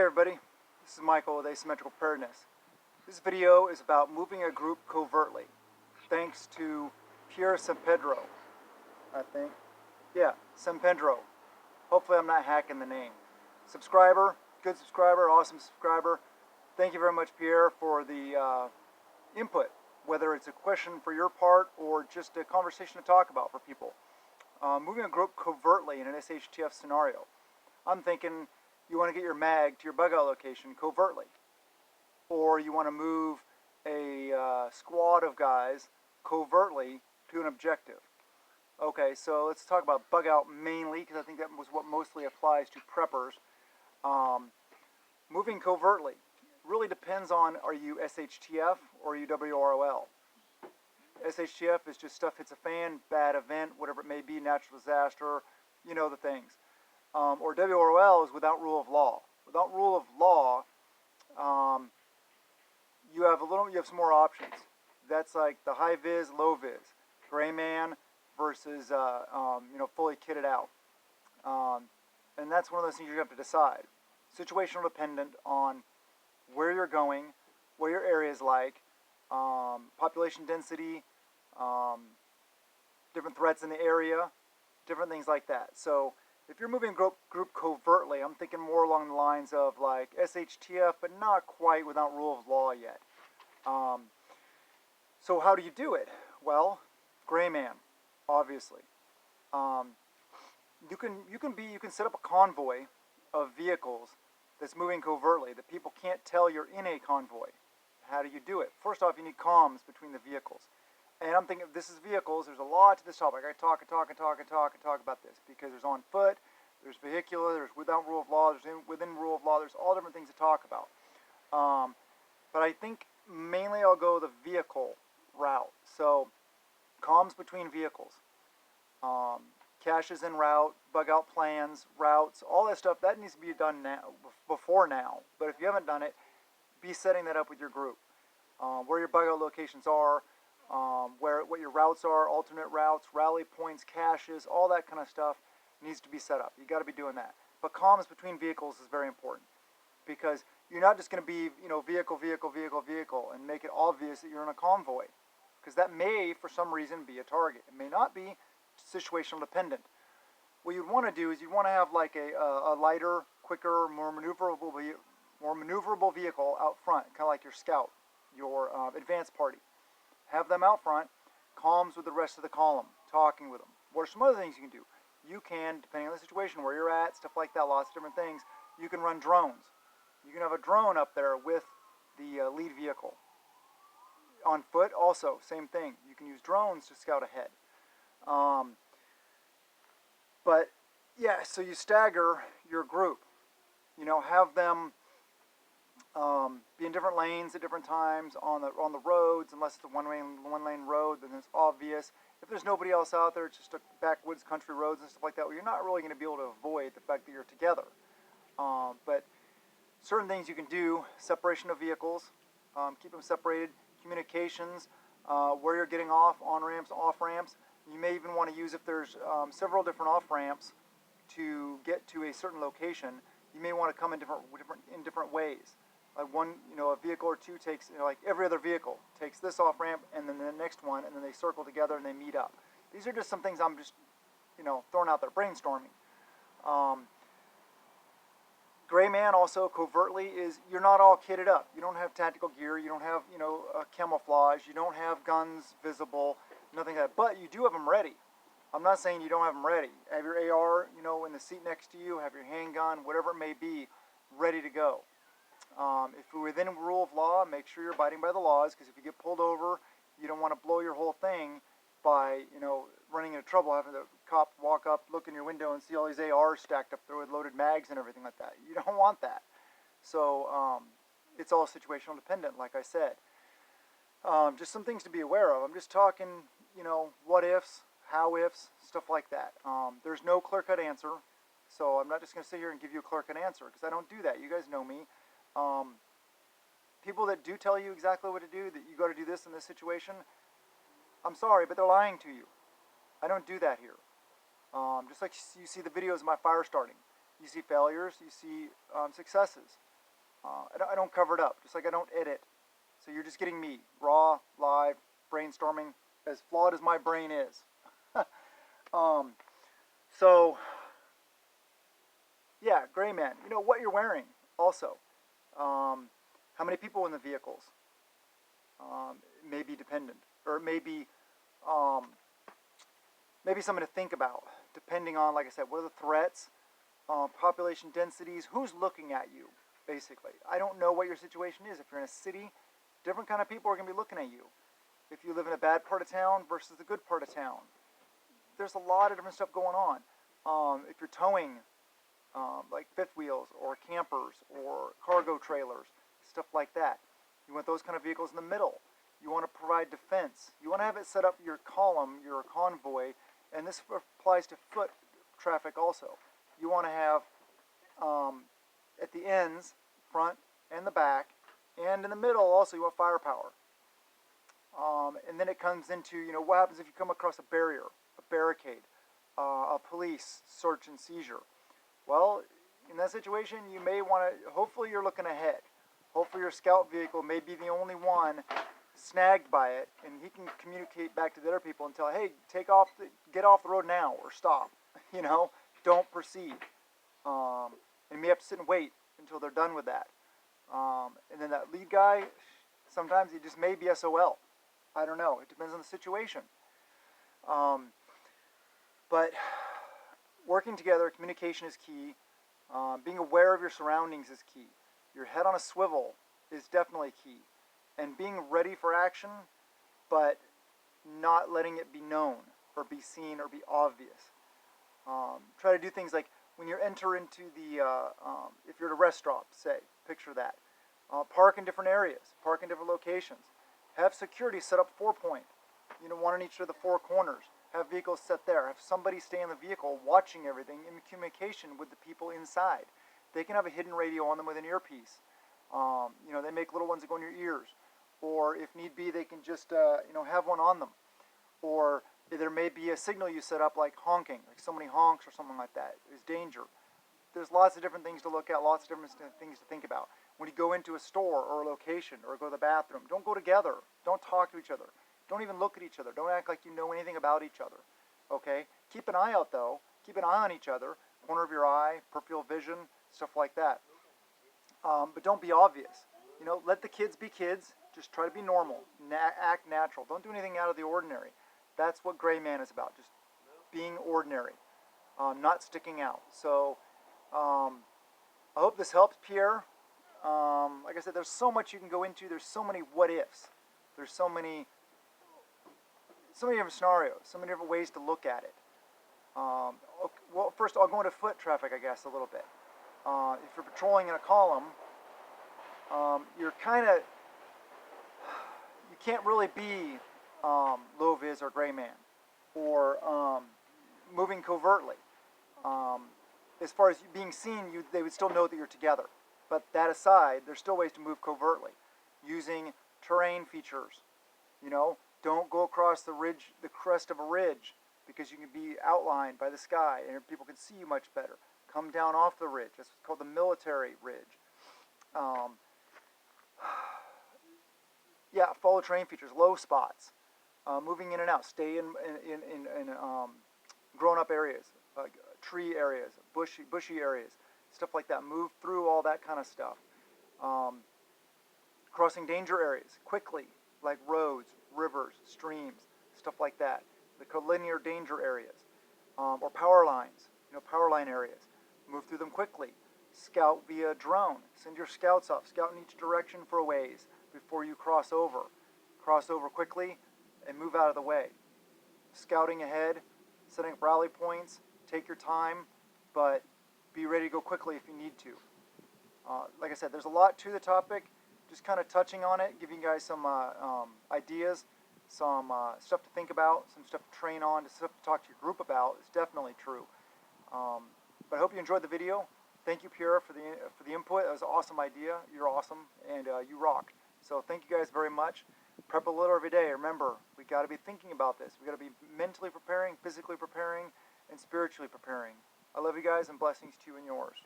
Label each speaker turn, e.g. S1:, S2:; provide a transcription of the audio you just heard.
S1: everybody, this is Michael with Asymmetrical Preparedness. This video is about moving a group covertly, thanks to Pierre Sampedro, I think. Yeah, Sampedro. Hopefully I'm not hacking the name. Subscriber, good subscriber, awesome subscriber. Thank you very much, Pierre, for the input, whether it's a question for your part or just a conversation to talk about for people. Moving a group covertly in an SHTF scenario. I'm thinking you want to get your mag to your bug out location covertly, or you want to move a squad of guys covertly to an objective. Okay, so let's talk about bug out mainly, because I think that was what mostly applies to preppers. Moving covertly really depends on, are you SHTF or are you WROL? SHTF is just stuff hits a fan, bad event, whatever it may be, natural disaster, you know the things. Or WROL is without rule of law. Without rule of law, you have some more options. That's like the high vis, low vis, gray man versus fully kitted out. And that's one of those things you have to decide. Situational dependent on where you're going, what your area is like, population density, different threats in the area, different things like that. So if you're moving group covertly, I'm thinking more along the lines of like SHTF, but not quite without rule of law yet. So how do you do it? Well, gray man, obviously. You can set up a convoy of vehicles that's moving covertly that people can't tell you're in a convoy. How do you do it? First off, you need comms between the vehicles. And I'm thinking, if this is vehicles, there's a lot to this topic. I talk about this because there's on foot, there's vehicular, there's without rule of law, there's within rule of law, there's all different things to talk about. But I think mainly I'll go the vehicle route. So comms between vehicles, caches en route, bug out plans, routes, all that stuff, that needs to be done now, before now. But if you haven't done it, be setting that up with your group. Where your bug out locations are, what your routes are, alternate routes, rally points, caches, all that kind of stuff needs to be set up. You got to be doing that. But comms between vehicles is very important, because you're not just going to be, vehicle, and make it obvious that you're in a convoy, because that may, for some reason, be a target. It may not be, situational dependent. What you'd want to do is you'd want to have like a lighter, quicker, more maneuverable vehicle out front, kind of like your scout, your advanced party. Have them out front, comms with the rest of the column, talking with them. What are some other things you can do? You can, depending on the situation, where you're at, stuff like that, lots of different things, you can run drones. You can have a drone up there with the lead vehicle. On foot, also, same thing. You can use drones to scout ahead. But, yeah, so you stagger your group. Have them be in different lanes at different times on the roads. Unless it's a one lane road, then it's obvious. If there's nobody else out there, it's just a backwoods country roads and stuff like that, well, you're not really going to be able to avoid the fact that you're together. But certain things you can do: separation of vehicles, keep them separated, communications, where you're getting off, on ramps, off ramps. You may even want to use, if there's several different off ramps to get to a certain location, you may want to come in different ways. Like one, a vehicle or two takes, like every other vehicle takes this off ramp and then the next one, and then they circle together and they meet up. These are just some things I'm just, throwing out there, brainstorming. Gray man also covertly is, you're not all kitted up. You don't have tactical gear. You don't have, camouflage. You don't have guns visible, nothing like that. But you do have them ready. I'm not saying you don't have them ready. Have your AR, in the seat next to you. Have your handgun, whatever it may be, ready to go. If you're within rule of law, make sure you're abiding by the laws, because if you get pulled over, you don't want to blow your whole thing by, running into trouble, having the cop walk up, look in your window and see all these ARs stacked up there with loaded mags and everything like that. You don't want that. So it's all situational dependent, like I said. Just some things to be aware of. I'm just talking, what ifs, how ifs, stuff like that. There's no clear-cut answer, so I'm not just going to sit here and give you a clear-cut answer, because I don't do that. You guys know me. People that do tell you exactly what to do, that you got to do this in this situation, I'm sorry, but they're lying to you. I don't do that here. Just like you see the videos of my fire starting. You see failures, you see successes. I don't cover it up, just like I don't edit. So you're just getting me, raw, live, brainstorming, as flawed as my brain is. So, yeah, gray man. You know, what you're wearing also. How many people in the vehicles? May be dependent. Or maybe something to think about, depending on, like I said, what are the threats, population densities, who's looking at you, basically. I don't know what your situation is. If you're in a city, different kind of people are going to be looking at you. If you live in a bad part of town versus the good part of town, there's a lot of different stuff going on. If you're towing, like fifth wheels or campers or cargo trailers, stuff like that, you want those kind of vehicles in the middle. You want to provide defense. You want to have it set up your column, your convoy, and this applies to foot traffic also. You want to have at the ends, front and the back, and in the middle also you want firepower. And then it comes into, you know, what happens if you come across a barrier, a barricade, a police search and seizure. Well, in that situation, you may want to, hopefully you're looking ahead. Hopefully your scout vehicle may be the only one snagged by it, and he can communicate back to the other people and tell, hey, get off the road now, or stop. You know, don't proceed. And you may have to sit and wait until they're done with that. And then that lead guy, sometimes he just may be SOL. I don't know. It depends on the situation. But working together, communication is key. Being aware of your surroundings is key. Your head on a swivel is definitely key. And being ready for action, but not letting it be known or be seen or be obvious. Try to do things like when you enter into the, if you're at a rest stop, say, picture that. Park in different areas, park in different locations. Have security set up 4-point, you know, one in each of the 4 corners. Have vehicles set there. Have somebody stay in the vehicle watching everything in communication with the people inside. They can have a hidden radio on them with an earpiece. You know, they make little ones that go in your ears. Or if need be, they can just, you know, have one on them. Or there may be a signal you set up like honking, like somebody honks or something like that. There's danger. There's lots of different things to look at, lots of different things to think about. When you go into a store or a location or go to the bathroom, don't go together. Don't talk to each other. Don't even look at each other. Don't act like you know anything about each other. Okay? Keep an eye out, though. Keep an eye on each other. Corner of your eye, peripheral vision, stuff like that. But don't be obvious. You know, let the kids be kids. Just try to be normal. Act natural. Don't do anything out of the ordinary. That's what Gray Man is about. Just being ordinary. Not sticking out. So, I hope this helps, Pierre. Like I said, there's so much you can go into. There's so many what-ifs. There's so many different scenarios, so many different ways to look at it. Well, first I'll go into foot traffic, I guess, a little bit. If you're patrolling in a column, you're kind of, you can't really be low vis or gray man, or moving covertly. As far as being seen, they would still know that you're together. But that aside, there's still ways to move covertly, using terrain features. You know, don't go across the ridge, the crest of a ridge, because you can be outlined by the sky and people can see you much better. Come down off the ridge. That's called the military ridge. Yeah, follow terrain features, low spots, moving in and out. Stay in grown-up areas, tree areas, bushy areas, stuff like that. Move through all that kind of stuff. Crossing danger areas quickly, like roads, rivers, streams, stuff like that. The collinear danger areas, or power lines, you know, power line areas. Move through them quickly. Scout via drone. Send your scouts off. Scout in each direction for a ways before you cross over. Cross over quickly and move out of the way. Scouting ahead, setting up rally points. Take your time, but be ready to go quickly if you need to. Like I said, there's a lot to the topic. Just kind of touching on it, giving you guys some ideas, some stuff to think about, some stuff to train on, stuff to talk to your group about. It's definitely true. But I hope you enjoyed the video. Thank you, Pierre, for the input. That was an awesome idea. You're awesome, and you rock. So thank you guys very much. Prep a little every day. Remember, we got to be thinking about this. We got to be mentally preparing, physically preparing, and spiritually preparing. I love you guys, and blessings to you and yours.